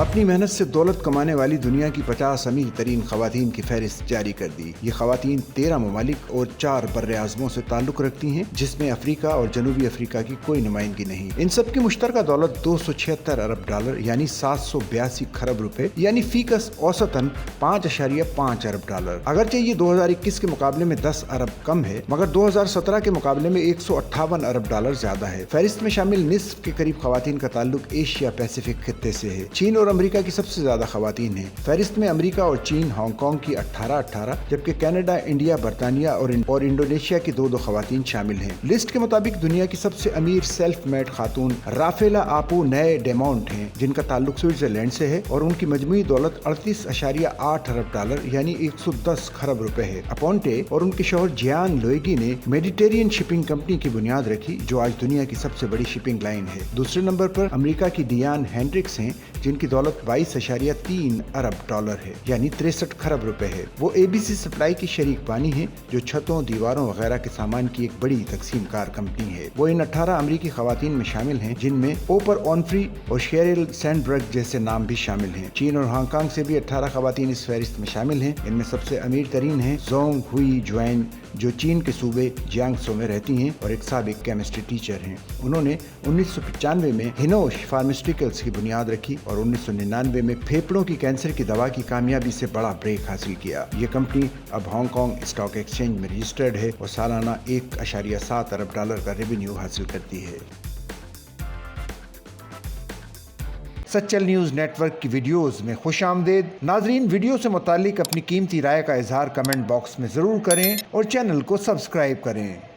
अपनी मेहनत से दौलत कमाने वाली दुनिया की 50 अमीर तरीन खवातीन की फहरिस्त जारी कर दी। ये खवातीन 13 ममालिक और 4 बर्रे आज़मों से ताल्लुक रखती हैं, जिसमें अफ्रीका और जनूबी अफ्रीका की कोई नुमाइंदगी नहीं। इन सब की मुश्तरका दौलत 276 अरब डॉलर यानी 782 खरब रुपए यानी फीकस औसतन 5.5 अरब डॉलर। अगरचे ये 2021 के मुकाबले में 10 अरब कम है, मगर 2017 के मुकाबले में 158 अरब डॉलर ज्यादा है। फहरिस्त में शामिल निस्फ के करीब खवातीन का ताल्लुक एशिया पैसिफिक खित्ते से है। चीन और अमेरिका की सबसे ज्यादा खवातीन हैं। फहरिस्त में अमेरिका और चीन, हांगकांग की 18, जबकि कनाडा, इंडिया, बरतानिया और इंडोनेशिया की 2 खवातीन शामिल हैं। लिस्ट के मुताबिक दुनिया की सबसे अमीर सेल्फ मेड खातून राफेला आपो नए डेमाउंट हैं, जिनका ताल्लुक स्विट्जरलैंड से है और उनकी मजमूई दौलत 38.8 अरब डॉलर यानी 110 खरब रुपए है। अपोंटे और उनके शौहर जियान लोएगी ने मेडिटेरियन शिपिंग कंपनी की बुनियाद रखी, जो आज दुनिया की सबसे बड़ी शिपिंग लाइन है। दूसरे नंबर पर अमेरिका की डियान हेंड्रिक्स हैं, जिनकी दौलत 22.3 अरब डॉलर है यानी 63 खरब रुपए है। वो एबीसी सप्लाई की शरीक बानी है, जो छतों, दीवारों वगैरह के सामान की एक बड़ी तकसीमकार कंपनी है। वो इन 18 अमेरिकी खवातीन में शामिल हैं, जिनमें ओपर ऑनफ्री और शेरिल सैंडबर्ग जैसे नाम भी शामिल हैं। चीन और हांगकांग से भी 18 खवातीन इस फहरिस्त में शामिल हैं। इनमें सबसे अमीर तरीन है जोंग हुई जुआन, जो चीन के सूबे जियांगसो में रहती हैं और एक साबिक केमिस्ट्री टीचर हैं। उन्होंने 1995 में हिनोश फार्मास्यूटिकल्स की बुनियाद रखी और 1999 में फेफड़ों की कैंसर की दवा की कामयाबी से बड़ा ब्रेक हासिल किया। ये कंपनी अब हांगकांग स्टॉक एक्सचेंज में रजिस्टर्ड है और सालाना 1.7 अरब डॉलर का रेवेन्यू हासिल करती है। सच्चल न्यूज़ नेटवर्क की वीडियोस में खुश आमदेद। नाजरीन, वीडियो से मुतालिक अपनी कीमती राय का इजहार कमेंट बॉक्स में ज़रूर करें और चैनल को सब्सक्राइब करें।